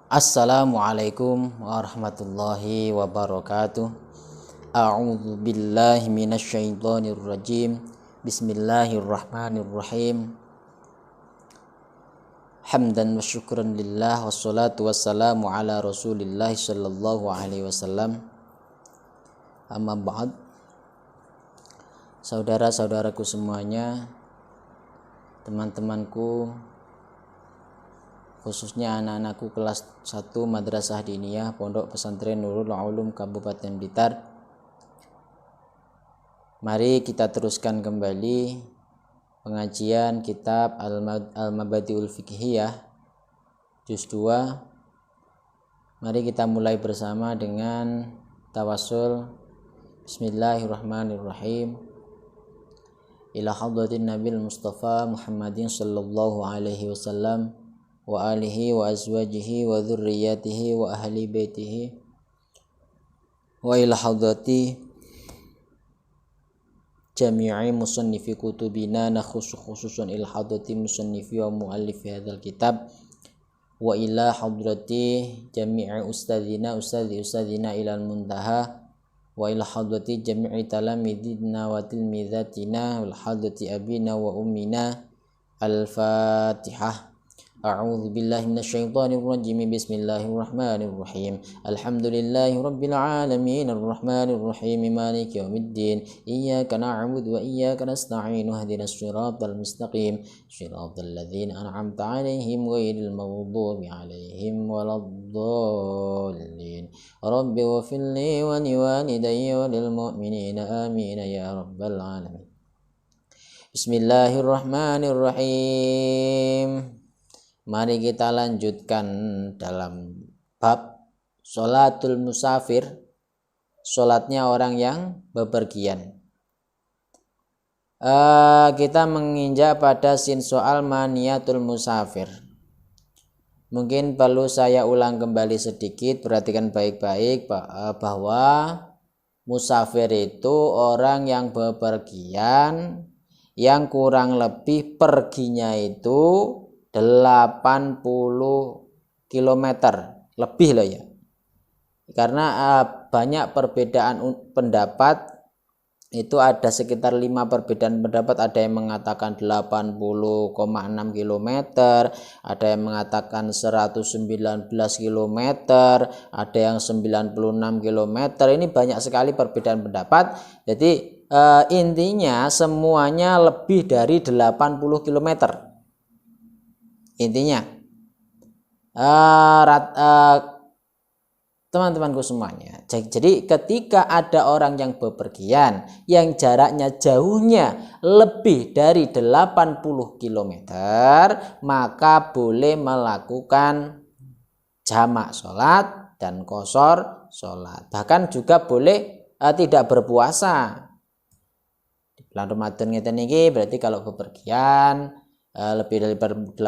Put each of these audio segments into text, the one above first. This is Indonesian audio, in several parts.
Assalamualaikum warahmatullahi wabarakatuh. A'udzu billahi minasyaitonir rajim. Bismillahirrahmanirrahim. Hamdan wa syukran lillah wassalatu wassalamu ala Rasulillah sallallahu alaihi wasallam. Amma ba'd. Saudara-saudaraku semuanya, teman-temanku, khususnya anak-anakku kelas 1 Madrasah Diniyah Pondok Pesantren Nurul Ulum Kabupaten Blitar. Mari kita teruskan kembali pengajian kitab Al-Mabadi'ul Fiqhiyah juz 2. Mari kita mulai bersama dengan tawassul. Bismillahirrahmanirrahim. Ila hadratin Nabil Mustafa Muhammadin sallallahu alaihi wasallam wa alihi wa azwajihi wa dzurriyyatihi wa ahli baitihi wa ila hadrati jami'i musannifi kutubina khususan ila hadrati musannifi wa muallifi hadzal kitab wa ila hadrati jami'i ustadzina ilal muntaha wa ila hadrati jami'i talamidina wa tilmizatina wal hadrati abina wa ummina. Al-Fatihah. A'udzu billahi minasyaitonir rajim. Bismillahirrahmanirrahim. Alhamdulillahi rabbil alamin arrahmanir rahim maliki yaumiddin. Iyyaka na'budu wa iyyaka nasta'in. Ihdinas siratal mustaqim. Shiratal ladzina an'amta 'alaihim ghairil maghdubi 'alaihim waladdallin. Rabbi ighfirli wa liwalidayya wa lil mu'minina amin ya rabbal alamin. Bismillahirrahmanirrahim. Mari kita lanjutkan dalam bab sholatul musafir, sholatnya orang yang bepergian. Kita menginjak pada sin soal maniyatul musafir. Mungkin perlu saya ulang kembali sedikit, perhatikan baik-baik bahwa musafir itu orang yang bepergian yang kurang lebih perginya itu 80 km lebih loh ya. Karena banyak perbedaan pendapat, itu ada sekitar 5 perbedaan pendapat. Ada yang mengatakan 80,6 km, ada yang mengatakan 119 km, ada yang 96 km. Ini banyak sekali perbedaan pendapat. Jadi intinya semuanya lebih dari 80 km. Intinya teman-temanku semuanya, jadi ketika ada orang yang bepergian yang jaraknya jauhnya lebih dari 80 km, maka boleh melakukan jamak sholat dan qashar sholat. Bahkan juga boleh tidak berpuasa. Di bulan Ramadan ngeten iki berarti kalau bepergian lebih dari 80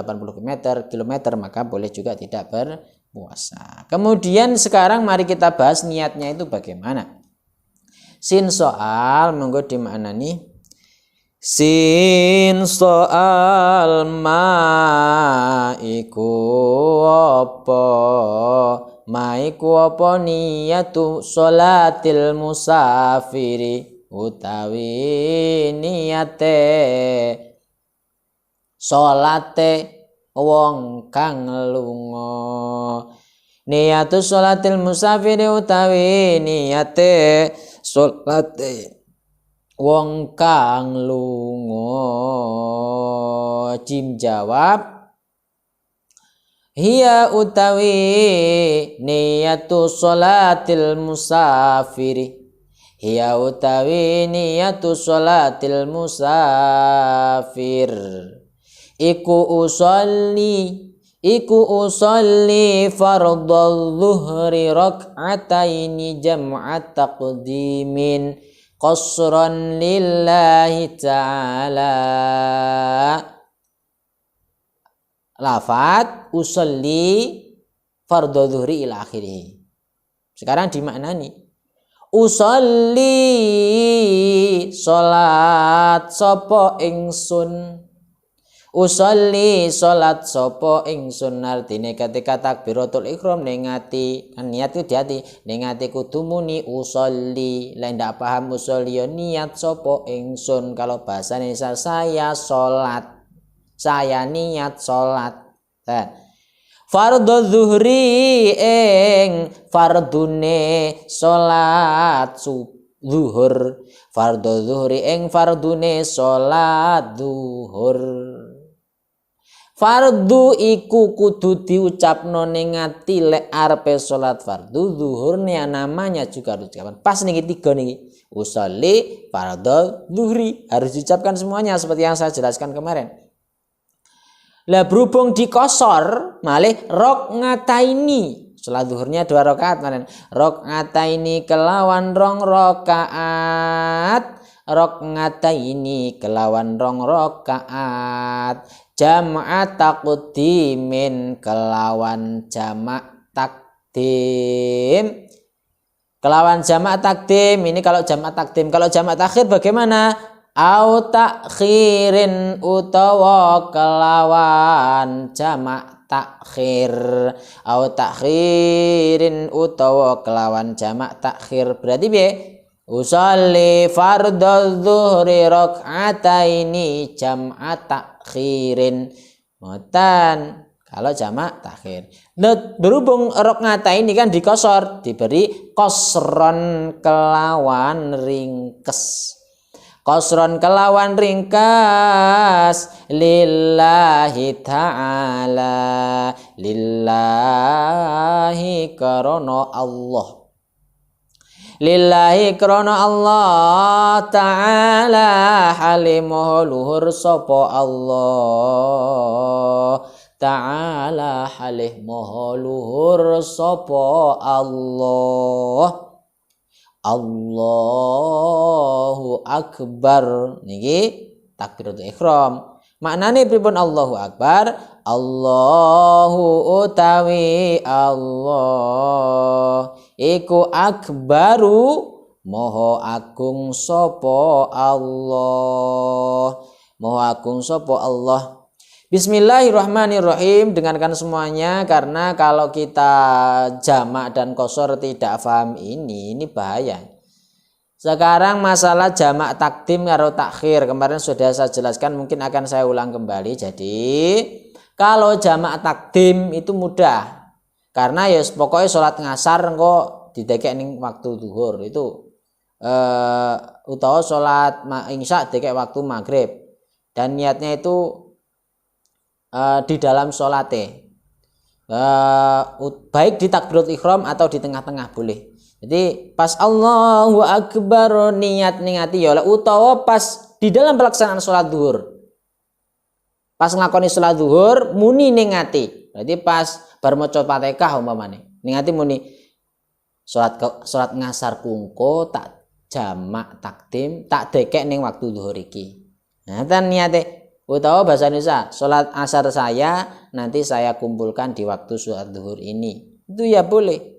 km maka boleh juga tidak berpuasa. Kemudian sekarang mari kita bahas niatnya itu bagaimana. Sin soal monggo dimaknani. Sin soal ma iku apa? Ma iku apa niyatu sholatil musafiri utawi niyate sholate wong kang lunga. Niyatu sholatil musafiri utawi niyate sholate wong kang lunga. Jim jawab, hiya utawi niyatu sholatil musafiri, hiya utawi niyatu sholatil musafir iku usolli fardhu dhuhri rak'ataini jam'at taqdimin qasran lillahi ta'ala. Lafat usolli fardhu dhuhri ila akhirih. Sekarang dimaknani usolli salat sapa ingsun Usolli salat sapa ingsun artine ketika takbiratul ihram ning ati, kan niat itu di hati, ning ati kudu muni usolli. Lek ndak paham usolli ya niat sapa ingsun. Kalau bahasa Indonesia saya salat. Saya niat salat. Fardhu zuhri ing fardune salat zuhur. Fardhu zuhri ing fardune salat zuhur. Fardu iku kudu diucapno ning ati lek arepe salat fardu, zuhur namanya juga harus diucapkan. Pas niki tiga niki. Usolli fardhu zuhri harus diucapkan semuanya seperti yang saya jelaskan kemarin. Lah berhubung dikosor malih rokngataini. Salat zuhurnya 2 rakaat kemarin. Rokngataini kelawan 2 rakaat. Rokngataini kelawan 2 rakaat. Jam'at taqdimin kelawan jamak takdim. Kelawan jamak takdim ini kalau jamak takdim. Kalau jamak takhir bagaimana? Au takhirin utawa kelawan jamak takhir. Au takhirin utawa kelawan jamak takhir. Berarti piye? Usolli fardhu zuhri rak'ataini jam'at takhirin. Ngoten kalau jamak takhir. Berhubung rak'ataini kan dikosor, diberi kosron kelawan ringkes. Kosron kelawan ringkas lillahi ta'ala. Lillahi karena Allah. Lillahi karena Allah ta'ala halimuh luhur sapa Allah. Ta'ala halimuh luhur sapa Allah. Allahu akbar niki takbiratul ihram. Maknane pripun Allahu akbar? Allahu utawi Allah iku akbaru moho agung sapa Allah. Moho agung sapa Allah. Bismillahirrahmanirrahim. Dengarkan semuanya karena kalau kita jamak dan qashar tidak paham ini bahaya. Sekarang masalah jamak takdim karo takhir kemarin sudah saya jelaskan, mungkin akan saya ulang kembali. Jadi kalau jamak takdim itu mudah karena ya pokoknya sholat ngasar engko didekek ning waktu zuhur itu utawa sholat isya didekek waktu maghrib dan niatnya itu di dalam sholate baik di takbiratul ihram atau di tengah-tengah boleh. Jadi pas Allahu akbar niati ya utawa pas di dalam pelaksanaan sholat zuhur. Pas nglakoni sholat zuhur muni ningati. Berarti pas bar maca Fatihah umpamane. Ningati muni sholat ngasar kungko tak jamak takdim tak dekek ning waktu zuhur iki. Nah, tan niate utawa bahasa Indonesia, sholat asar saya nanti saya kumpulkan di waktu sholat zuhur ini. Itu ya boleh.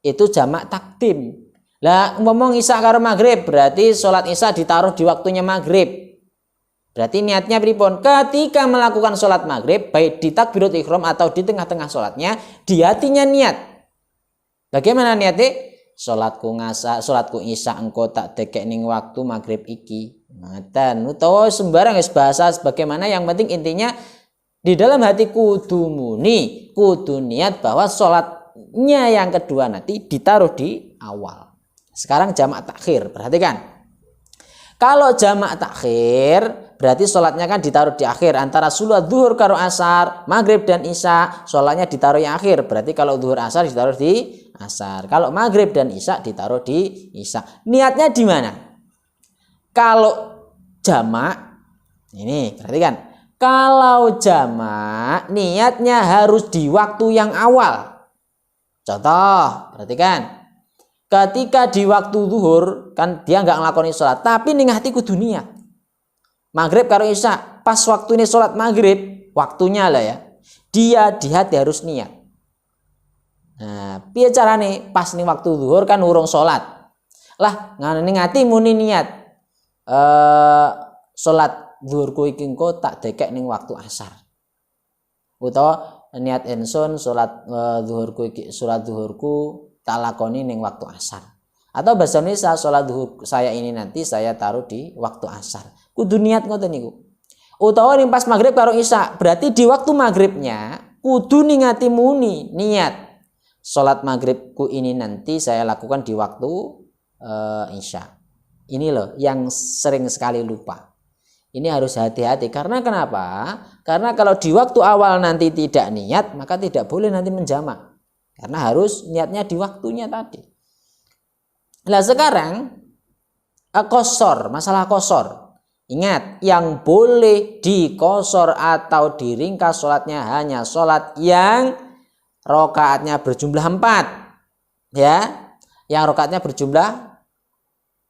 Itu jamak takdim. Lah ngomong isya karo maghrib berarti sholat isya ditaruh di waktunya maghrib. Berarti niatnya pripun? Ketika melakukan sholat maghrib baik di takbiratul ihram atau di tengah-tengah sholatnya di hatinya niat. Bagaimana niatnya? Sholatku isya engko tak dekek ning waktu maghrib iki. Ngoten utawa sembarang bahasa sebagaimana yang penting intinya di dalam hati kudu muni, kudu niat bahwa sholatnya yang kedua nanti ditaruh di awal. Sekarang jamak takhir, perhatikan. Kalau jamak takhir berarti sholatnya kan ditaruh di akhir antara sholat zuhur karo asar, maghrib dan isya, sholatnya ditaruh yang akhir. Berarti kalau zuhur asar ditaruh di asar, kalau maghrib dan isya ditaruh di isya. Niatnya di mana? Kalau jamak ini perhatikan, kalau jamak niatnya harus di waktu yang awal. Contoh, perhatikan, ketika di waktu zuhur kan dia nggak ngelakoni sholat, tapi ning hati kudu niat. Maghrib karo isya, pas waktu ini sholat maghrib, waktunya lah ya, dia di hati harus niat. Nah, piye carane? Pas ning waktu zuhur kan urung sholat, lah ning hati muni niat. Sholat zuhurku iki engko tak dekek ning waktu asar. Utawa niat ingsun salat zuhurku iki salat zuhurku tak lakoni ning waktu asar. Atau bahasa Indonesia salat zuhur saya ini nanti saya taruh di waktu asar. Kudu niat ngoten niku. Utawa ning pas maghrib karo isya, berarti di waktu maghribnya kudu ningati muni niat. Salat maghribku ini nanti saya lakukan di waktu isya. Ini loh yang sering sekali lupa. Ini harus hati-hati. Karena kenapa? Karena kalau di waktu awal nanti tidak niat, maka tidak boleh nanti menjamak. Karena harus niatnya di waktunya tadi. Nah sekarang qashar, masalah qashar. Ingat, yang boleh dikosor atau diringkas sholatnya hanya sholat yang rokaatnya berjumlah 4. Ya, yang rokaatnya berjumlah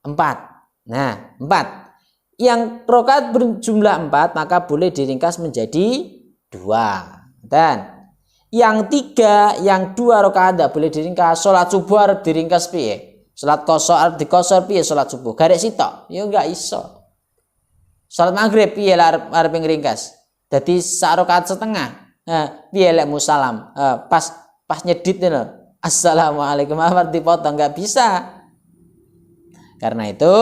4. Nah, 4. Yang rokaat berjumlah 4 maka boleh diringkas menjadi 2. Dan yang 3, yang 2 rokaat tidak boleh diringkas. Sholat subuh harus diringkas piye? Sholat qashar dikosor piye sholat subuh? Garek sitok, ya enggak iso. Sholat maghrib piye arep ngringkas? Dadi sak rakaat setengah. Piye lek musalam? Pas nyedit lho. Assalamualaikum apa dipotong enggak bisa. Karena itu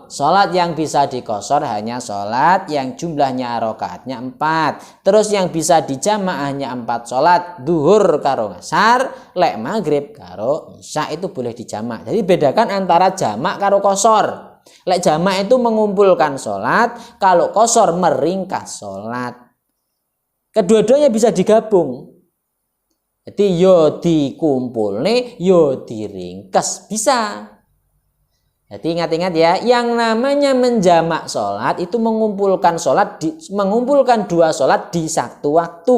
sholat yang bisa dikosor hanya sholat yang jumlahnya rakaatnya 4. Terus yang bisa dijamak hanya 4 sholat. Duhur karo asar, lek maghrib karo isya itu boleh dijamak. Jadi bedakan antara jamak karo kosor. Lek jamak itu mengumpulkan sholat, kalau kosor meringkas sholat. Kedua-duanya bisa digabung. Jadi yo dikumpulne, yo diringkas bisa. Jadi ingat-ingat ya, yang namanya menjamak sholat itu mengumpulkan mengumpulkan 2 sholat di satu waktu.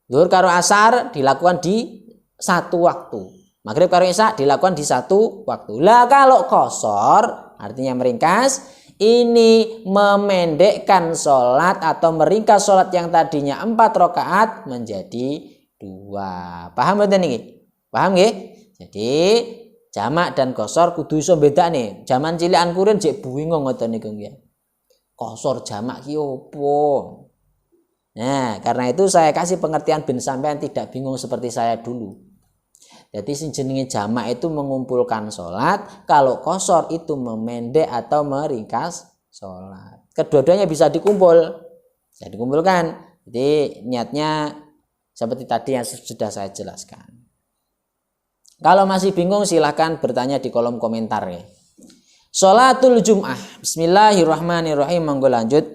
Zuhur karo asar dilakukan di satu waktu. Maghrib karo isya dilakukan di satu waktu. Lah kalau qashar artinya meringkas, ini memendekkan sholat atau meringkas sholat yang tadinya 4 rakaat menjadi 2. Paham mboten niki? Paham nggih? Jadi jamak dan qashar kudu iso bedane. Zaman cilikan kurin jek bingung ngoten niku nggih. Qashar jamak ki opo? Nah, karena itu saya kasih pengertian ben sampean tidak bingung seperti saya dulu. Jadi sing jenenge jamak itu mengumpulkan sholat, kalau qashar itu memendek atau meringkas sholat. Kedua-duanya bisa dikumpulkan. Jadi niatnya seperti tadi yang sudah saya jelaskan. Kalau masih bingung silahkan bertanya di kolom komentar ya. Sholatul Jum'ah. Bismillahirrahmanirrahim. Monggo lanjut.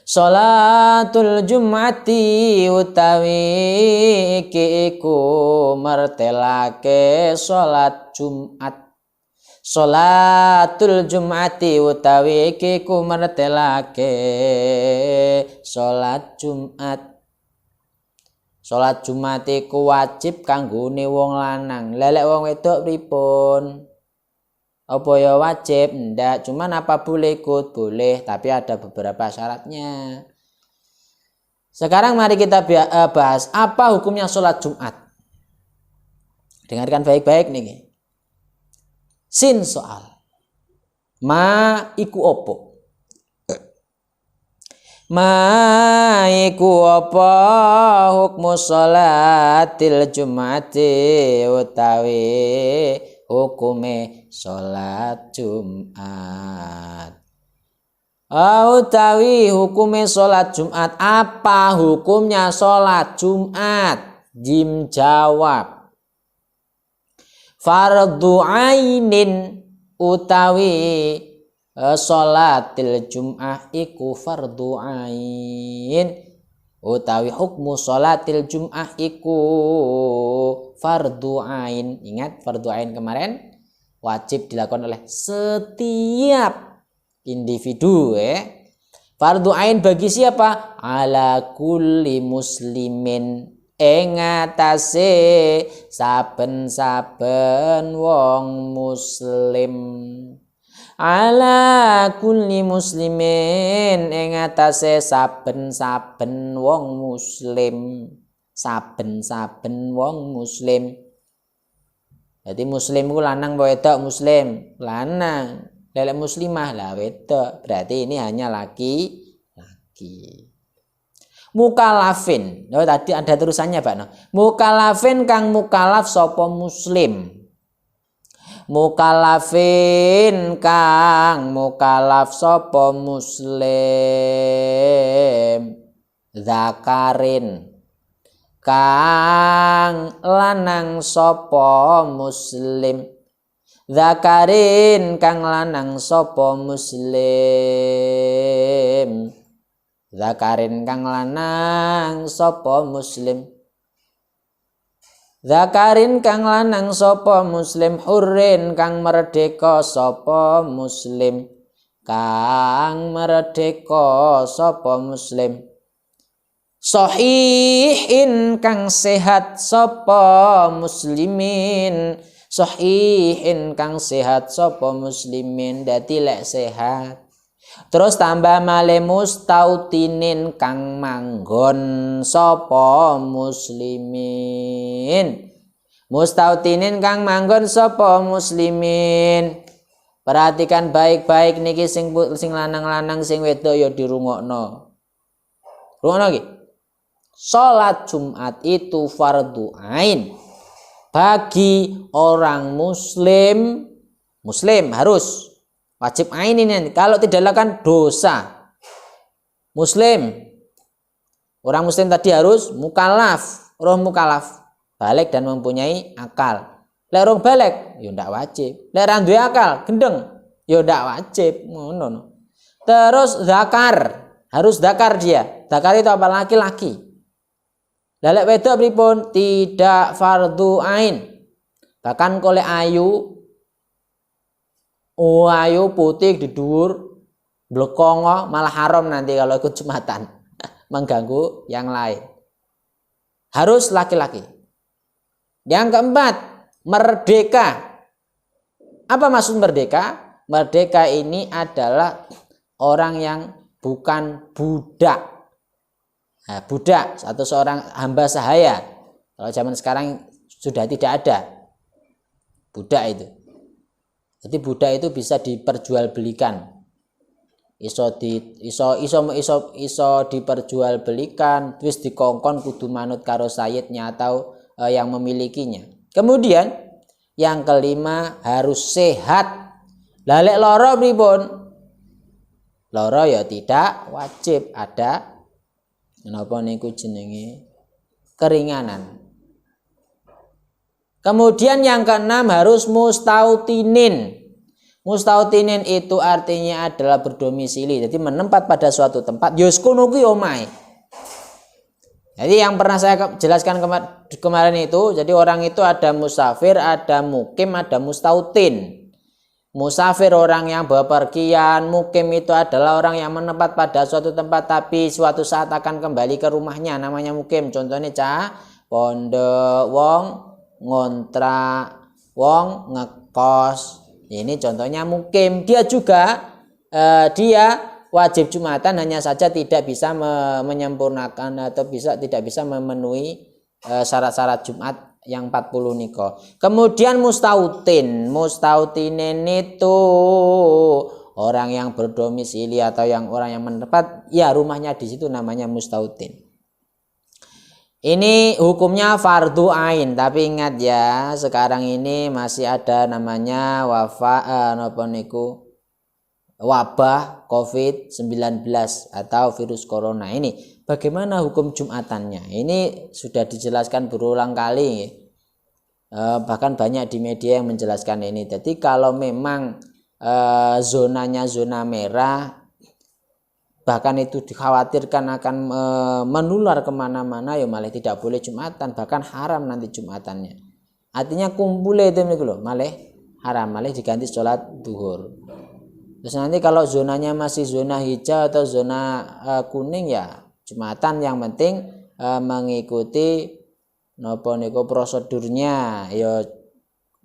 Sholatul Jum'ati utawi iku mertelake sholat Jumat. Sholatul Jum'ati utawi iku mertelake sholat Jumat. Sholat Jumat iku wajib kanggone wong lanang. Lelek wong wedok pripun? Apa ya wajib? Ndak, cuman apa boleh ikut? Boleh, tapi ada beberapa syaratnya. Sekarang mari kita bahas apa hukumnya sholat Jumat. Dengarkan baik-baik nih. Sin soal. Ma iku opo? Ma iku apa hukmu sholatil Jum'ati utawi hukume sholat Jumat. Utawi hukume sholat Jumat. Apa hukumnya sholat Jumat? Jim jawab. Fardhu ainin utawi sholatil Jum'ah iku fardhu ain. Utawi hukmu sholatil Jum'ah iku fardhu ain. Ingat fardhu ain kemarin wajib dilakukan oleh setiap individu Fardhu ain bagi siapa? Ala kulli muslimin ing atase saben-saben wong muslim. Ala kulli muslimin ing atase saben-saben wong muslim. Saben-saben wong muslim. Jadi muslim ku lanang apa wedok? Muslim, lanang. Lelek muslimah lah wedok. Berarti ini hanya laki-laki. Mukalafin. Oh, tadi ada terusannya, Pak. No. Mukalafin kang mukalaf sapa muslim. Mukalafin kang mukalaf sapa muslim. Zakarin kang lanang sapa muslim. Zakarin kang lanang sapa muslim. Zakarin kang lanang sapa muslim. Zakarin kang lanang sapa muslim. Hurrin kang merdeka sapa muslim. Kang merdeka sapa muslim. Sahihin kang sehat sapa muslimin. Sahihin kang sehat sapa muslimin. Dadi lek sehat. Terus tambah male mustautinin kang manggon sapa muslimin. Mustautinin kang manggon sapa muslimin. Perhatikan baik-baik niki sing lanang-lanang sing wedok ya dirungokno. Rungokno iki. Salat Jumat itu fardu ain bagi orang muslim harus wajib ain ini. Kalau tidak dilakukan dosa. Muslim. Orang muslim tadi harus mukallaf, roh mukallaf, balik dan mempunyai akal. Lek rong balik ya ndak wajib. Lek ra duwe akal, gendeng, ya ndak wajib. Ngono. Terus zakar, harus zakar dia. Zakar itu apa? Laki-laki. Lek wedok pripun? Tidak fardu ain. Bahkan kolek ayu putih di dhuwur blekongo malah haram nanti kalau ikut Jumatan. Mengganggu yang lain. Harus laki-laki. Yang keempat, merdeka. Apa maksud merdeka? Merdeka ini adalah orang yang bukan budak. Nah, budak atau seorang hamba sahaya. Kalau zaman sekarang sudah tidak ada budak itu. Jadi budak itu bisa diperjualbelikan. Iso diperjualbelikan, terus dikongkon kudu manut karo sayyidnya atau yang memilikinya. Kemudian yang kelima harus sehat. Lalek loro pripun? Loro ya tidak wajib ada napa niku jenenge keringanan. Kemudian yang keenam harus mustautinin. Mustautinin itu artinya adalah berdomisili. Jadi menempat pada suatu tempat. Yos kono kuwi omahe. Jadi yang pernah saya jelaskan kemarin itu, jadi orang itu ada musafir, ada mukim, ada mustautin. Musafir orang yang bepergian, mukim itu adalah orang yang menempat pada suatu tempat tapi suatu saat akan kembali ke rumahnya, namanya mukim. Contohnya pondok, wong ngontrak, wong ngekos. Ini contohnya mukim. Dia juga dia wajib Jumatan, hanya saja tidak bisa menyempurnakan atau tidak bisa memenuhi syarat-syarat Jumat yang 40 niko. Kemudian mustautinin itu orang yang berdomisili atau orang yang menetap ya rumahnya di situ, namanya mustautin. Ini hukumnya fardu ain, tapi ingat ya, sekarang ini masih ada namanya wabah COVID-19 atau virus corona ini. Bagaimana hukum Jumatannya? Ini sudah dijelaskan berulang kali. Bahkan banyak di media yang menjelaskan ini. Jadi kalau memang zonanya zona merah, bahkan itu dikhawatirkan akan menular kemana-mana, ya malah tidak boleh Jumatan, bahkan haram nanti Jumatannya. Artinya kumpulnya itu malah haram, malah diganti sholat duhur. Terus nanti kalau zonanya masih zona hijau atau zona kuning ya Jumatan, yang penting mengikuti prosedurnya, ya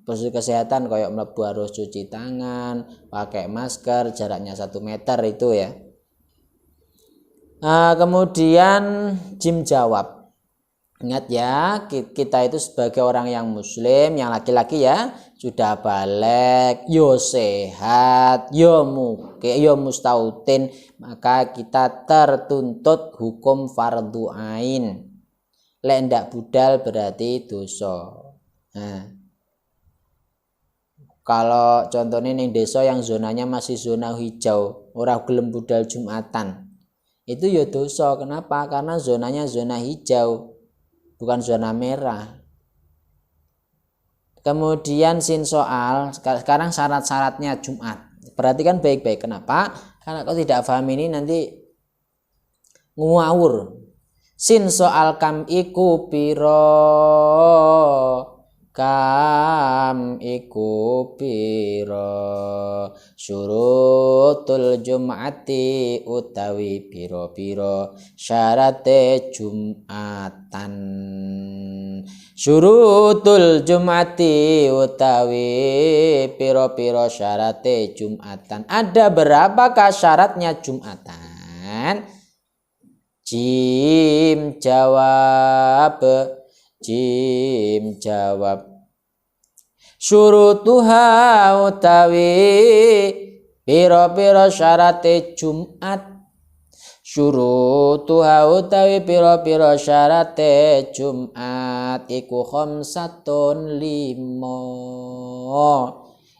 prosedur kesehatan kayak mlebu harus cuci tangan, pakai masker, jaraknya 1 meter itu ya. Kemudian jim jawab. Ingat ya, kita itu sebagai orang yang muslim, yang laki-laki ya, sudah balik, yo sehat, yo muke, yo mustautin, maka kita tertuntut hukum fardu ain. Lek ndak budal berarti dosa. Nah, kalau contohnya ning desa yang zonanya masih zona hijau, ora gelem budal Jumatan, itu ya dosa. Kenapa? Karena zonanya zona hijau, bukan zona merah. Kemudian sin soal, sekarang syarat-syaratnya Jumat. Perhatikan baik-baik. Kenapa? Karena kalau tidak paham ini nanti ngawur. Sin soal kam iku piro, kam iku piro, syurutul Jum'ati utawi piro-piro syarate Jum'atan. Syurutul Jum'ati utawi piro-piro syarate Jum'atan. Ada berapakah syaratnya Jum'atan? Jim jawab, jim jawab. Syurutuha utawi piro-piro syarate Jum'at. Syurutuha utawi piro-piro syarate Jum'at iku khamsatun limo.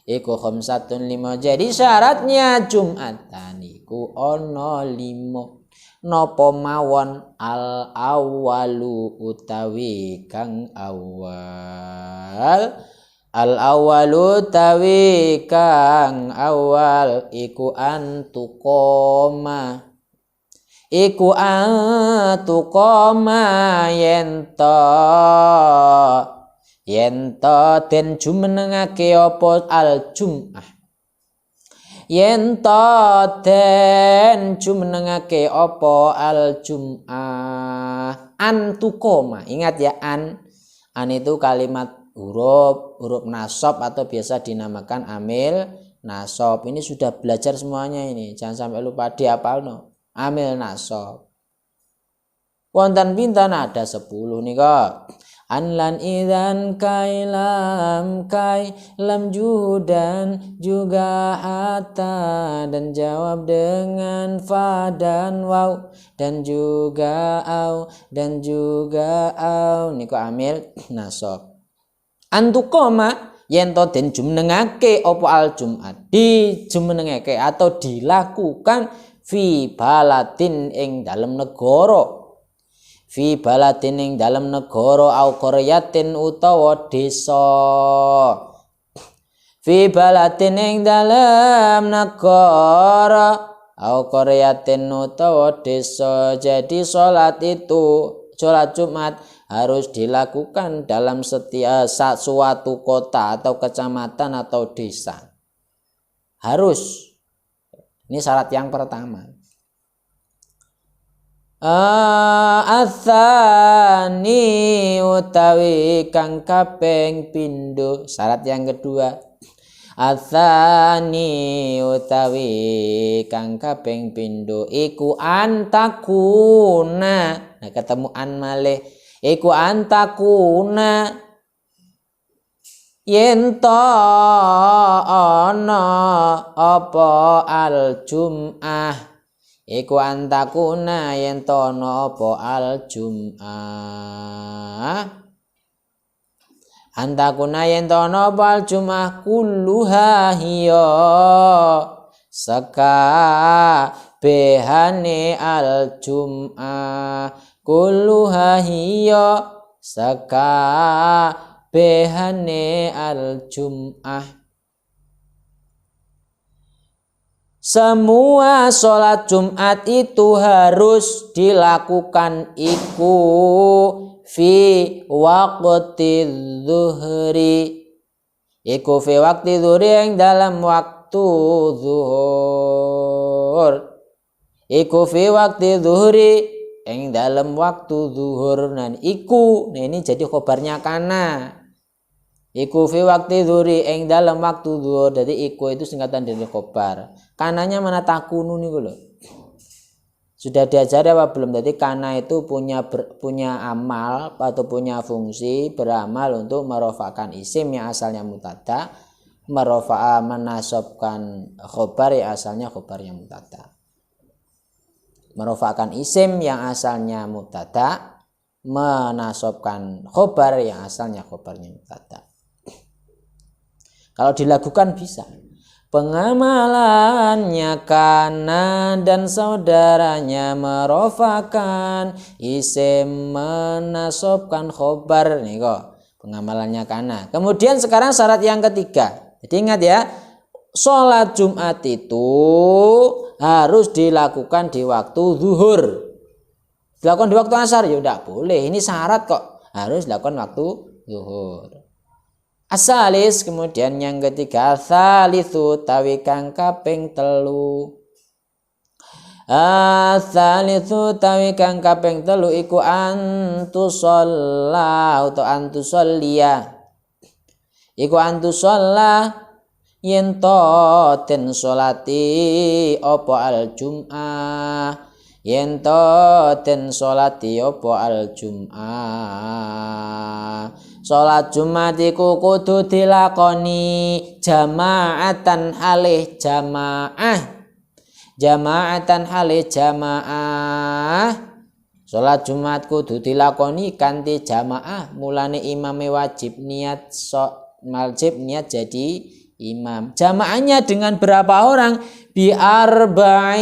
Iku khamsatun limo. Jadi syaratnya Jum'atan iku ono limo. Nopo mawon al awalu utawi kang awal. Al awalu utawi kang awal iku antukoma. Iku antukoma yento den jumenengake apa al jum'ah. Yento den jumenengake apa al jum'ah antukoma. Ingat ya, an itu kalimat huruf nasab atau biasa dinamakan amil nasab. Ini sudah belajar semuanya ini, jangan sampai lupa dihafalno. Amil nasab wonten pinten? Ada 10 nih kok. Anlan idan kai lam judan juga hatta dan jawab dengan fa dan waw dan juga au niku amil nasab. Antukoma yento den jumenengake apa al Jum'at, dijumenengake atau dilakukan fi baladin ing dalem negara. Fi baladin ing dalem negara au qaryatin utawa desa. Fi baladin ing dalem negara au qaryatin utawa desa. Jadi salat Jumat harus dilakukan dalam setiap suatu kota atau kecamatan atau desa. Harus. Ini syarat yang pertama. Atsani utawi kang kaping pindho. Syarat yang kedua. Atsani utawi kang kaping pindho iku antakuna. Nah, ketemu an malih. Iku antakuna yento ana apa al Jum'ah. Iku antakuna yento ana apa al Jum'ah. Antakuna yento ana apa al Jum'ah kulluha hiya sakabehane al Jum'ah. Kulluha hiya sakabehane al Jum'ah. Semua sholat Jumat itu harus dilakukan iku fi waqti zuhri. Iku fi waqti zuhri yang dalam waktu zuhur. Iku fi waqti zuhri yang dalam waktu zuhur. Nah iku, nah ini jadi khobarnya kana. Iku fi waqti zuhri ing dalam waktu zuhur. Jadi iku itu singkatan dari khobar. Kananya mana takunu niku lho. Sudah diajari apa belum? Jadi kana itu punya amal atau punya fungsi beramal untuk merofakkan isim yang asalnya mutada, menasabkan khobar yang asalnya khobar yang mutada. Merofakkan isim yang asalnya mutada, menasabkan khobar yang asalnya khobarnya mutada. Kalau dilakukan bisa. Pengamalannya kana dan saudaranya merofakan isim menasabkan khobar nih kok. Pengamalannya kana. Kemudian sekarang syarat yang ketiga. Jadi ingat ya, sholat Jumat itu harus dilakukan di waktu zuhur. Dilakukan di waktu asar ya tidak boleh. Ini syarat kok. Harus dilakukan waktu zuhur. Asalis, kemudian yang ketiga salisu tawi kang kaping telu. Salisu tawi kang kaping telu iku antusolla atau antusollia. Iku antusolla yen to den salati apa al jum'ah. Yen to den salati apa al jum'ah. Salat Jumat iku kudu dilakoni jamaatan halih jamaah. Jamaatan halih jamaah. Salat Jumat kudu dilakoni kanthi jamaah. Mulane imame wajib niat jadi imam. Jamaahnya dengan berapa orang? Bi arba'ina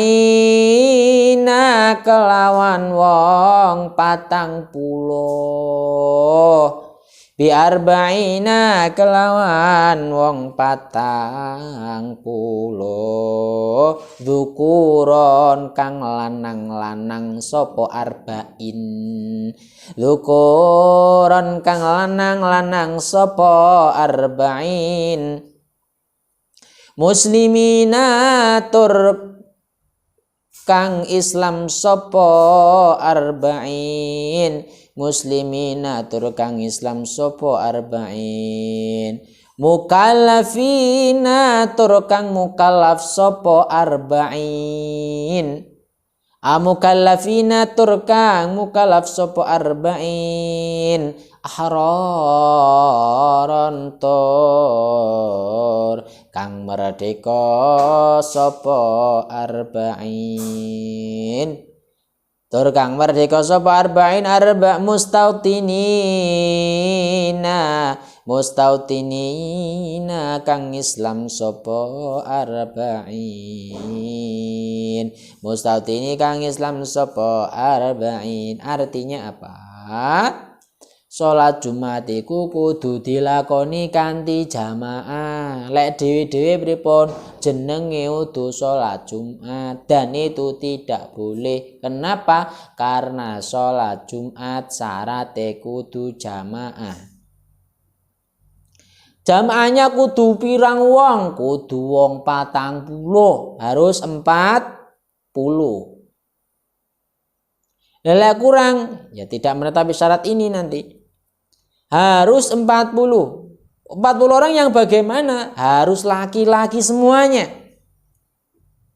kelawan wong 40. Bi arba'ina kelawan wong 40. Dzukuron kang lanang-lanang sapa arba'in. Dzukuron kang lanang-lanang sapa arba'in. Muslimina tur kang Islam sapa arba'in. Muslimina tur kang Islam sapa arba'in. Mukallafina tur kang mukallaf sapa arba'in. Mukallafina tur kang mukallaf sapa arba'in. Ahraron tur kang merdeka sapa arba'in. Tur kang merdeka sapa arba'in arba mustautinina kang Islam sapa arba'in. Mustautini kang Islam sapa arba'in. Artinya apa? Salat Jumat iku kudu dilakoni kanthi jamaah. Lek dhewe-dhewe pripun? Jenenge udu salat Jumat dan itu tidak boleh. Kenapa? Karena salat Jumat syaratnya kudu jamaah. Jamaahnya kudu pirang wong? Kudu wong 40. Harus 40. Lek kurang ya tidak menetapi syarat ini nanti. Harus 40. 40 orang yang bagaimana? Harus laki-laki semuanya.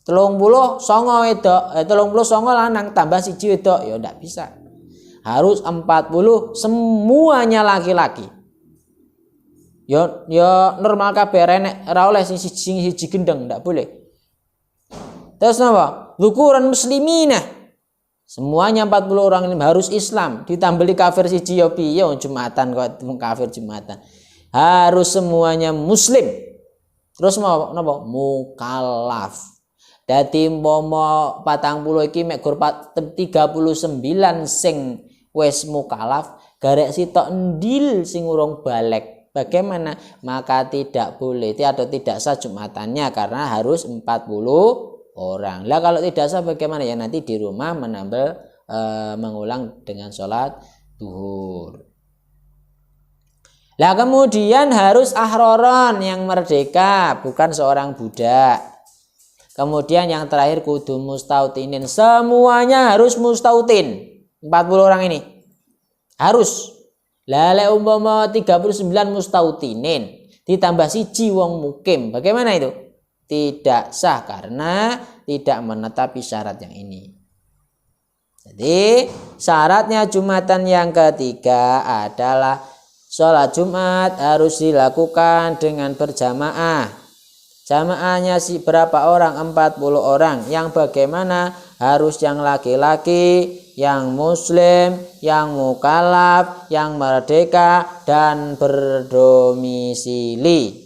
30 songo wedok, 30 songo lanang tambah siji wedok ya ndak bisa. Harus 40 semuanya laki-laki. Ya normal kabeh nek ora oleh sing siji gendeng ndak boleh. Terus napa? Dzukuran muslimina. Semuanya 40 orang ini harus Islam. Ditambali kafir siji ya piye Jumatan kok kafir Jumatan. Harus semuanya muslim. Terus mau napa? Mukallaf. Dadi umpama 40 iki mek gur 39 sing wis mukallaf, garek sitok endil sing urung balik. Bagaimana? Maka tidak boleh atau tidak sah Jumatannya karena harus 40 orang. Lah kalau tidak sah bagaimana? Ya nanti di rumah mengulang dengan sholat zuhur. Lah kemudian harus ahroron yang merdeka, bukan seorang budak. Kemudian yang terakhir kudu mustautinin. Semuanya harus mustautin. 40 orang ini harus. Lah lek umpama 39 mustautinin ditambah siji wong mukim, bagaimana itu? Tidak sah karena tidak menetapi syarat yang ini. Jadi syaratnya Jumatan yang ketiga adalah sholat Jumat harus dilakukan dengan berjamaah. Jamaahnya berapa orang? 40 orang. Yang bagaimana? Harus yang laki-laki, yang muslim, yang mukallaf, yang merdeka, dan berdomisili.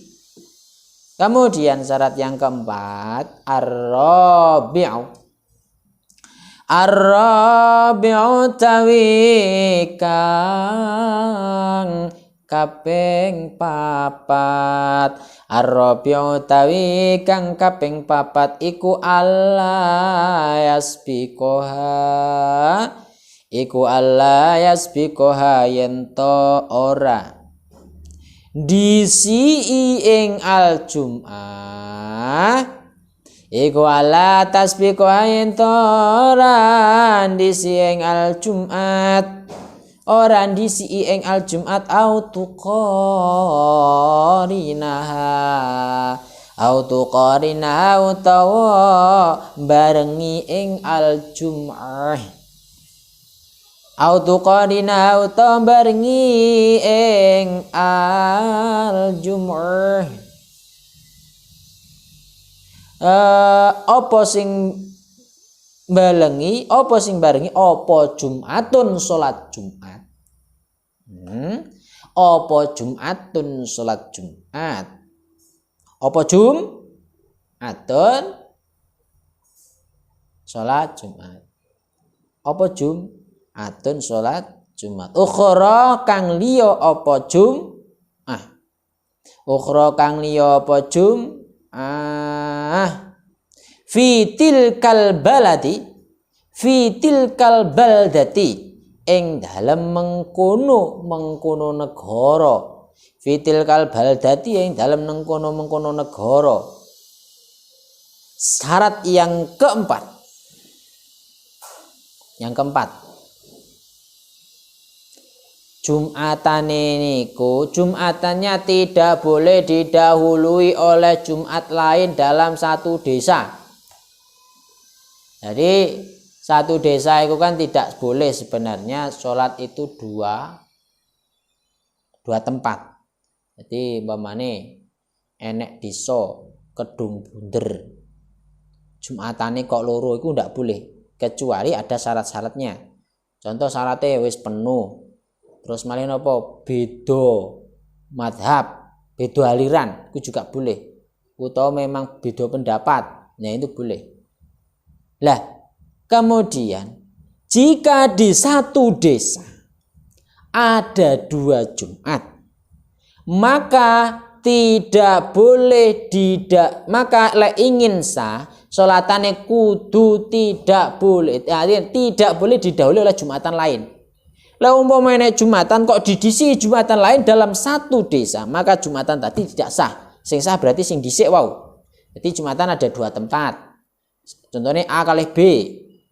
Kemudian syarat yang keempat, Ar-rabi'u tawi kang kaping papat. Ar-rabi'u tawi kang kaping papat iku alla yasbiqoha yen to ora disi ing al jum'ah iku ala tasbiqoha yen to ora disi ing al jum'at ora disi ing al jum'at autuqarinaha utawa barengi ing al jum'ah autuqarinaha utawa barengi ing al jum'ah. Apa sing barengi apa Jumatun salat Jumat. Apa Jumatun salat Jumat. Apa Jumatun salat Jumat. Apa Jumatun salat Jumat. Ukhra kang liya apa Jum'ah. Ukhra kang liya apa Fitil kalbaldati ing dalem mengkono negara. Fitil kalbaldati ing dalem mengkono negara. Syarat yang keempat. Jumatannya tidak boleh didahului oleh Jumat lain dalam satu desa. Jadi satu desa itu kan tidak boleh sebenarnya sholat itu dua tempat. Jadi umpamane enek desa Kedung Bunder, Jumatane kok loro itu tidak boleh kecuali ada syarat-syaratnya. Contoh syaratnya wis penuh. Terus malih napa? Beda madhab, beda aliran, itu juga boleh. Utawa memang beda pendapat, nah itu boleh. Lah, kemudian jika di satu desa ada 2 Jumat, maka maka lek ingin sah salatane kudu tidak boleh didahului oleh Jumatan lain. Lah umpamane Jumatan kok didisi Jumatan lain dalam satu desa, maka Jumatan tadi tidak sah. Sing sah berarti sing dhisik wau. Jadi Jumatan ada 2 tempat. Contohnya A kali B.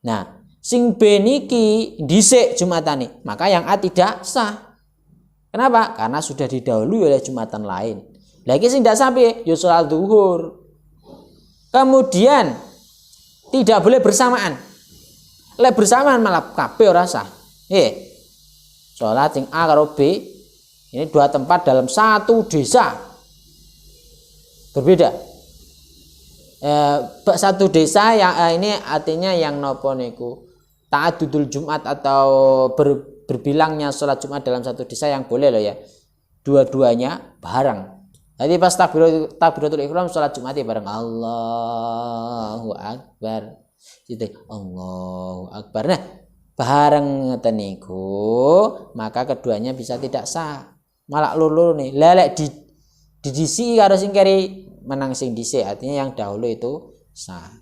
Nah, sing B niki dhisik Jumatane, maka yang A tidak sah. Kenapa? Karena sudah didahului oleh Jumatan lain. Lagi sing tidak sampai ya salat zuhur. Kemudian tidak boleh bersamaan. Lek bersamaan malah kabeh ora sah. Salat sing A karo B ini 2 tempat dalam satu desa. Berbeda. Satu desa yang ini artinya yang nopo niku ta'addudul Jumat atau berbilangnya sholat Jumat dalam satu desa yang boleh loh ya. Dua-duanya bareng. Jadi pas takbiratul ihram sholat Jumat bareng Allahu Akbar. Gitu. Allahu Akbar. Nah, bareng ngeten niku, maka keduanya bisa tidak sah. Malah lulu nih. Lelek di disi karo sing keri menang sing dhisik, artinya yang dahulu itu sah.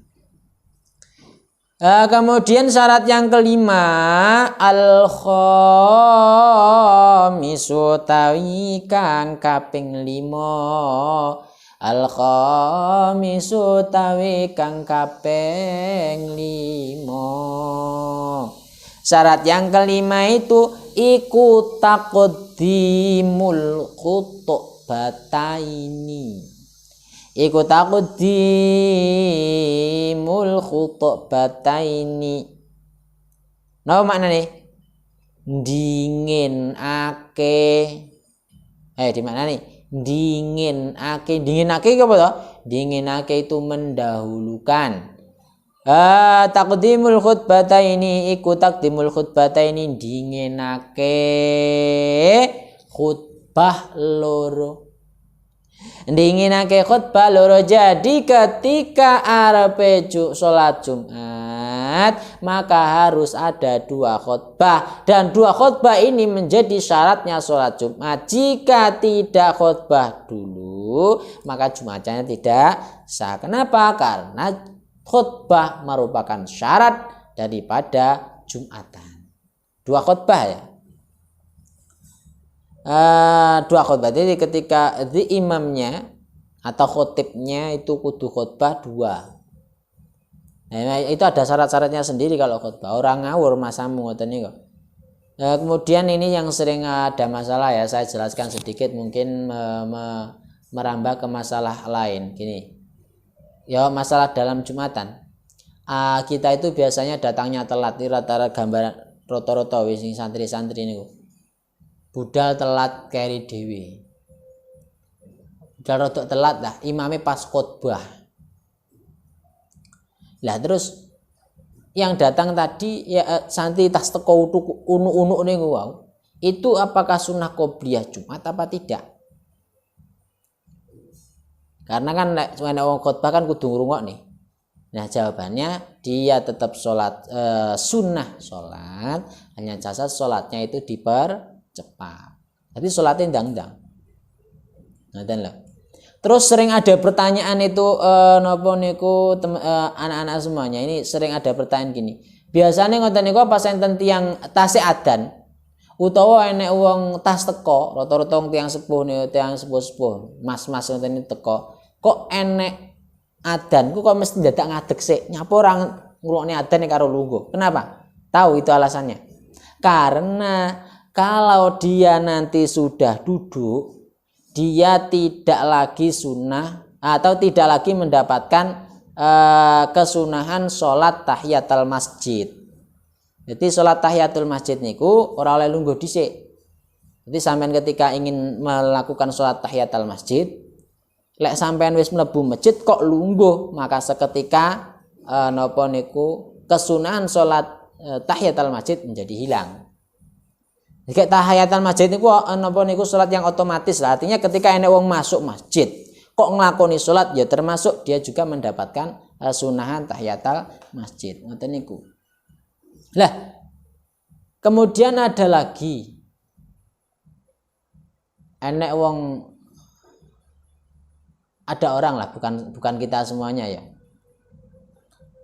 Kemudian syarat yang kelima, al-khamisu tawi kang kaping 5. Al-khamisu tawi kang kaping 5. Syarat yang kelima itu iku taqdimul khutbataini. Iku taqdimul khutbataini. Napa maknane? Dinginake. Di mana nih? Dinginake. Dinginake apa toh? Dinginake itu mendahulukan. Taqdimul khutbataini iku taqdimul khutbataini dinginake khutbah loro. Dinginake khutbah loro. Jadi ketika arepe salat Jumat, maka harus ada 2 khutbah, dan 2 khutbah ini menjadi syaratnya salat Jumat. Jika tidak khutbah dulu, maka Jumatnya tidak sah. Kenapa? Karena khutbah merupakan syarat daripada Jumatan. 2 khutbah ya. 2 khutbah. Jadi ketika imamnya atau khotibnya itu kudu khutbah 2. Nah, itu ada syarat-syaratnya sendiri kalau khutbah. Orang ngawur masamu ngoten niku. Kemudian ini yang sering ada masalah ya, saya jelaskan sedikit mungkin merambah ke masalah lain. Gini. Ya masalah dalam Jumatan. Kita itu biasanya datangnya telat. Ini rata-rata gambaran rata-rata wis santri-santri niku. Budal telat keri dewi. Budal rodok telat lah, imamnya pas khutbah. Lah terus yang datang tadi ya santri tas teko unu-unu niku wau. Itu apakah sunnah qobliyah Jumat apa tidak? Karena kan nek wong khutbah kan kudu ngrungokne. Nah, jawabannya dia tetap sholat sunnah sholat, hanya jasa sholatnya itu dipercepat. Jadi sholatnya ndang-ndang. Ngoten lho. Terus sering ada pertanyaan itu napa niku anak-anak semuanya ini sering ada pertanyaan gini. Biasanya ngoten niku pas enten tiyang tasih adan utawa enek wong tas teko, rata-rata tiyang sepuh niku tiyang sepuh-sepuh, mas-mas ngoten teko. Kok enek adan ku kok mesti dadak ngadeg sik. Nyapa orang ngrungokne adan karo lungguh. Kenapa? Tahu itu alasannya. Karena kalau dia nanti sudah duduk, dia tidak lagi sunnah atau tidak lagi mendapatkan kesunahan sholat tahiyatul masjid. Jadi sholat tahiyatul masjid niku ora oleh lungguh dhisik. Jadi sampean ketika ingin melakukan sholat tahiyatul masjid, lek sampean wis mlebu masjid kok lungguh, maka seketika napa niku kesunahan sholat tahiyatul masjid menjadi hilang. Jika tahiyatul masjid niku napa niku salat yang otomatis lah. Artinya ketika enek wong masuk masjid kok nglakoni salat ya termasuk dia juga mendapatkan sunahan tahiyatul masjid. Ngoten niku. Lah kemudian ada lagi enek wong, ada orang lah, bukan kita semuanya ya.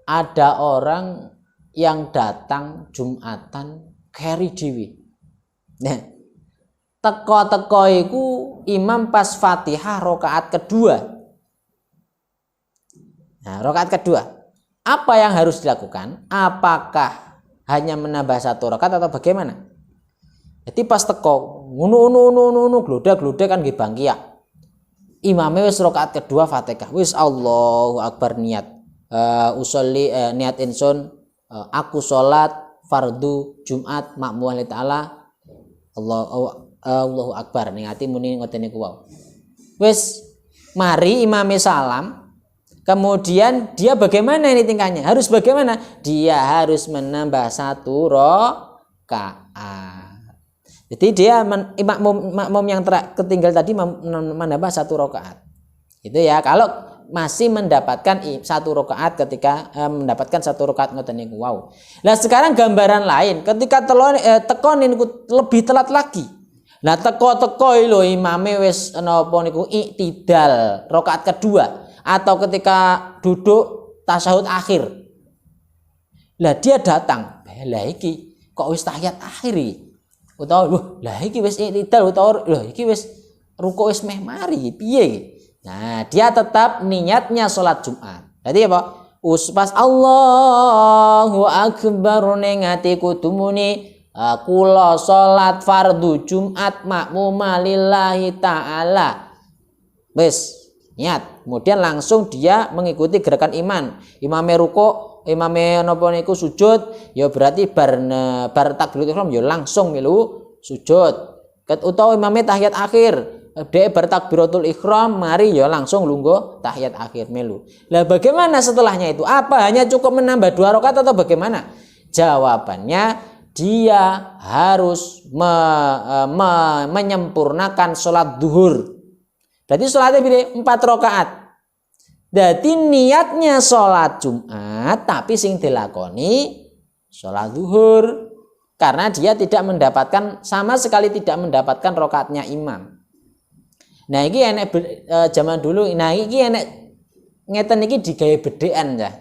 Ada orang yang datang Jumatan keri dhewe. Nah, teko-teko iku imam pas Fatihah rakaat kedua. Nah, rakaat kedua. Apa yang harus dilakukan? Apakah hanya menambah 1 rakaat atau bagaimana? Jadi pas teko ngono gloda-gloda kan nggih bangkiah. Imamnya wis rakaat kedua Fatihah. Wis Allahu Akbar niat. Usolli niat insun aku salat fardu Jumat makmum lillahi taala. Allahu Akbar ning ati muni ngoten niku wae. Wis mari imame salam, kemudian dia bagaimana ini tingkahnya? Harus bagaimana? Dia harus menambah 1 rakaat. Jadi dia makmum yang ketinggal tadi menambah 1 rakaat. Itu ya kalau masih mendapatkan 1 rakaat ketika mendapatkan 1 rakaat ngoten niku wow. Nah sekarang gambaran lain ketika teko niku lebih telat lagi. Nah teko lho imame wis napa niku iktidal rakaat kedua atau ketika duduk tasyahud akhir. Lah dia datang, lah iki kok wis tahiyat akhir iki. Utawa lah iki wis iktidal utawa lho iki wis rukuk wis meh mari piye. Nah, dia tetap niatnya sholat Jumat. Jadi apa? Pas Allahu Akbar ning atiku tumuni kula sholat fardu Jumat makmuma lillahi ta'ala. Wis, niat. Kemudian langsung dia mengikuti gerakan imam. Imame ruku imame napa niku sujud ya berarti bar takbiratul ihram ya langsung milu sujud. Utawa imame tahiyat akhir dhek bar takbiratul ihram mari ya langsung lungguh tahiyat akhir melu. Lah bagaimana setelahnya itu? Apa hanya cukup menambah 2 rakaat atau bagaimana? Jawabannya dia harus menyempurnakan sholat duhur. Berarti sholatnya pilih 4 rakaat. Jadi niatnya sholat Jumat tapi sing dilakoni sholat duhur. Karena dia tidak mendapatkan, sama sekali tidak mendapatkan rakaatnya imam. Nah ini enek zaman dulu, nah ini enek ngeten iki digawe bedhekan ya.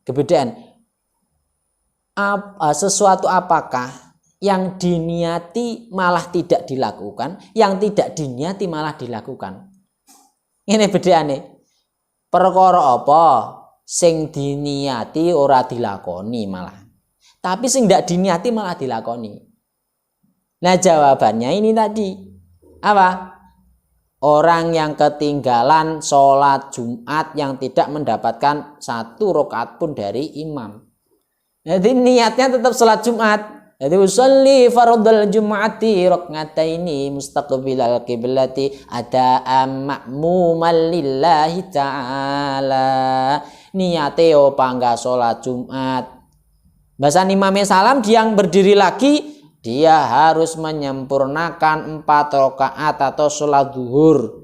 Kebedaan. Sesuatu apakah yang diniati malah tidak dilakukan, yang tidak diniati malah dilakukan. Ini bedane. Perkara apa sing diniati ora dilakoni malah. Tapi sing ndak diniati malah dilakoni. Nah, jawabannya ini tadi. Apa? Orang yang ketinggalan sholat Jumat yang tidak mendapatkan 1 rakaat pun dari imam. Jadi niatnya tetap sholat Jumat. Jadi usolli fardhal jum'ati rak'ataini mustaqbilal qiblati ada'am ma'muman lillahi ta'ala. Niate pangga sholat Jumat. Bahasan imamnya salam dia yang berdiri lagi, dia harus menyempurnakan 4 rakaat atau sholat zuhur.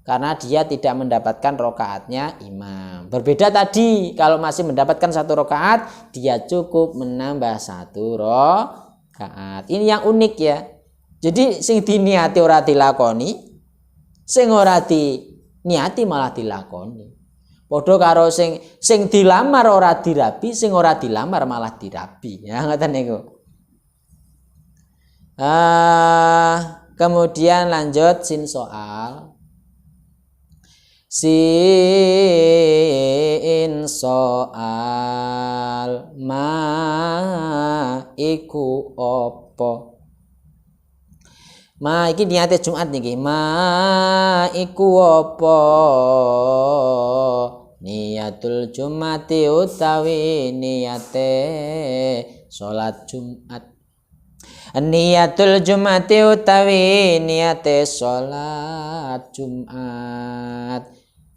Karena dia tidak mendapatkan rakaatnya imam. Berbeda tadi, kalau masih mendapatkan 1 rakaat, dia cukup menambah 1 rakaat. Ini yang unik ya. Jadi sing diniati ora dilakoni, sing ora diniati malah dilakoni. Padha karo sing dilamar ora dirabi, sing ora dilamar malah dirabi. Ya ngoten niku. Kemudian lanjut sin soal. Sin soal ma iku apa? Ma iki niate Jumat niki. Ma iku apa? Niatul Jumati utawi niate salat Jumat. Niatul Jumati utawi niate salat Jumat.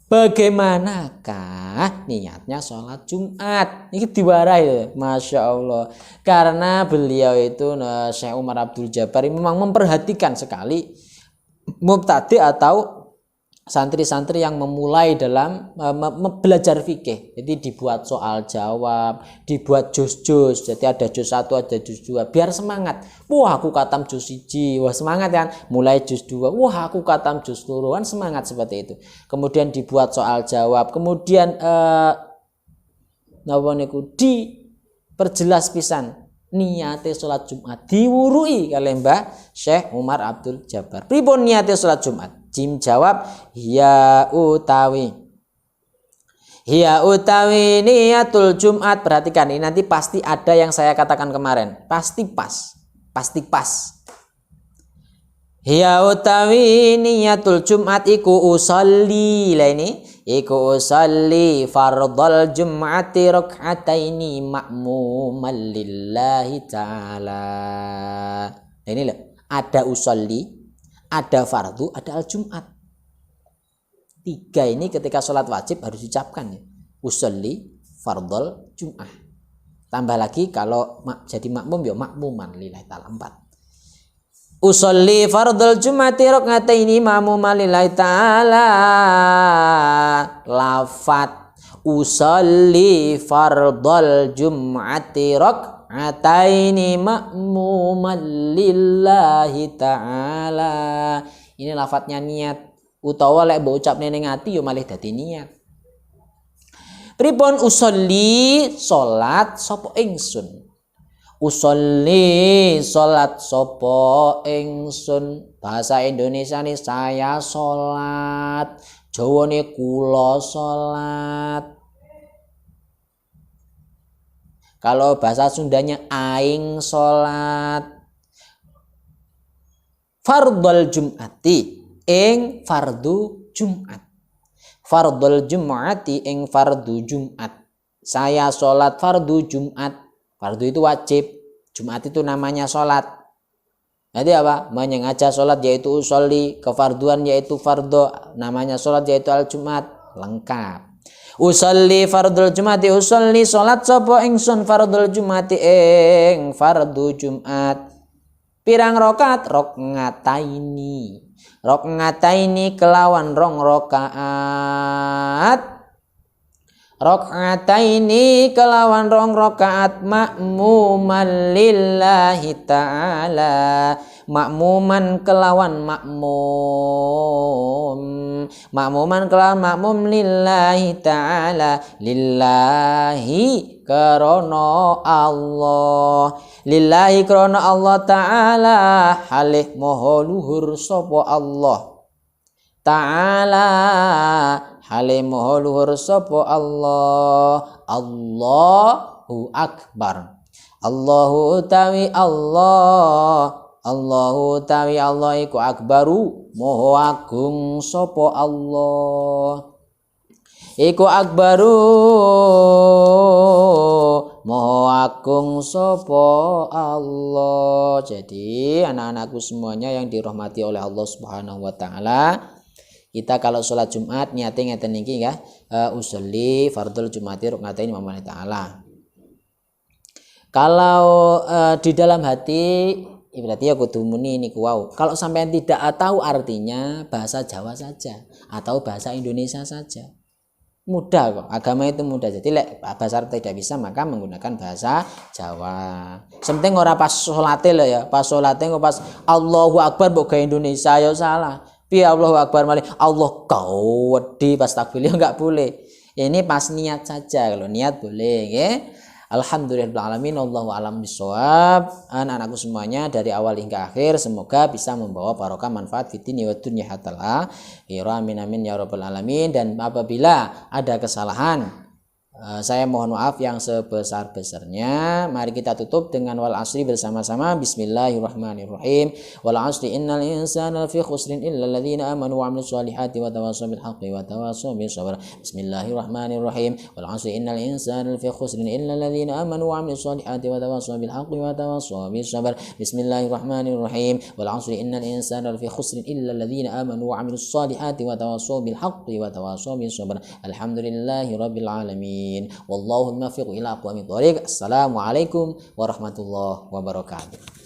Bagaimanakah niatnya sholat Jumat? Ini diwarai, Masya Allah. Karena beliau itu Syekh Umar Abdul Jabbar memang memperhatikan sekali mubtadi atau santri-santri yang memulai dalam belajar fikih. Jadi dibuat soal jawab, dibuat juz-juz. Jadi ada juz 1, ada juz 2. Biar semangat. Wah aku katam juz 1. Wah semangat kan. Mulai juz 2. Wah aku katam juz 3. Kan semangat seperti itu. Kemudian dibuat soal jawab. Kemudian diperjelas pisan. Niate sholat Jumat. Diwurui kalih Mbah Syekh Umar Abdul Jabbar. Pripun niate sholat Jumat? Jim jawab hiya utawi niatul Jumat. Perhatikan ini nanti pasti ada yang saya katakan kemarin. Pasti pas. Hiya utawi niatul Jumat iku usolli. Lah ini iku usolli fardhal jum'ati rak'ataini ma'muman lillahi ta'ala. Nah ini loh, ada usolli, ada fardu, ada al-Jum'at. 3 ini ketika sholat wajib harus diucapkan ya. Usolli fardhal Jum'ah. Tambah lagi kalau jadi makmum ya makmuman lillahi ta'ala 4. Usolli fardhal Jum'ati rak'ataini ma'muman lillahi ta'ala. Lafat usolli fardhal Jum'ati rak'ataini ma'muman lillahi ta'ala. Ini lafadznya niat. Utawa lek mbok ucapne ning ati yo malih dadi niat. Pripun usolli salat sapa ingsun? Usolli salat sapa ingsun. Bahasa Indonesia nih saya salat. Jawane kula salat. Kalau bahasa Sundanya aing salat. Fardhal Jum'ati ing fardu Jumat. Fardhal Jum'ati ing fardu Jumat. saya sholat fardu Jumat. Fardu itu wajib, Jumat itu namanya sholat. Jadi apa? Menyengaja sholat yaitu usolli, kefarduan yaitu fardo, namanya sholat yaitu al-Jumat. Lengkap. Usolli fardul Jumati, usolli sholat sapa ingsun fardul Jumati ing fardu Jumat. Pirang rokat? Rokngataini kelawan rong rokaat. Rokngataini kelawan rong rokaat makmuman lillahi ta'ala. Makmuman kelawan makmum. Makmuman kelawan makmum lillahi ta'ala. Lillahi karena Allah. Lillahi karena Allah ta'ala. Halih moho luhur sapa Allah ta'ala. Halih moho luhur sapa Allah. Allahu akbar. Allahu utawi Allah. Allahu utawi Allah iku akbaru moho agung sapa Allah. Iku akbaru moho agung sapa Allah. Jadi anak-anakku semuanya yang dirahmati oleh Allah Subhanahu wa taala, kita kalau sholat Jumat niatnya ngeten niki ya, usolli fardul Jumati rukaatain lillahi taala. Kalau di dalam hati berarti ya kudu muni niku wau. Kalau sampai tidak tahu artinya, bahasa Jawa saja atau bahasa Indonesia saja. Mudah kok, agama itu mudah. Jadi bahasa Arab tidak bisa maka menggunakan bahasa Jawa. Sementing ora pas salate lho ya, pas salate kok pas Allahu Akbar mbok gawe Indonesia ya salah. Piye Allahu Akbar malih Allah kau wedi pas takbir ya enggak boleh. Ini pas niat saja, kalau niat boleh nggih. Alhamdulillahirabbil alamin, wallahu alam bisawab. Anak-anakku semuanya dari awal hingga akhir semoga bisa membawa barokah manfaat fitni wa dunya hatal akhirah. Amin amin ya rabbal alamin. Dan apabila ada kesalahan, saya mohon maaf yang sebesar-besarnya. Mari kita tutup dengan wal asri bersama-sama. Bismillahirrahmanirrahim. Wal asri innal insana lafi khusrin illa alladziina amanu wa 'amilus solihati wa tawassaw bil haqqi wa tawassaw bis sabr. Bismillahirrahmanirrahim. Wal asri innal insana lafi khusrin illa alladziina amanu wa 'amilus solihati wa tawassaw bil haqqi wa tawassaw bis sabr. Bismillahirrahmanirrahim. Wal asri innal insana lafi khusrin illa alladziina amanu wa 'amilus solihati wa tawassaw bil haqqi wa tawassaw bis sabr. Alhamdulillahirabbil alamin. Wallahu muwaffiq ila aqwamit thoriq. Assalamualaikum warahmatullahi wabarakatuh.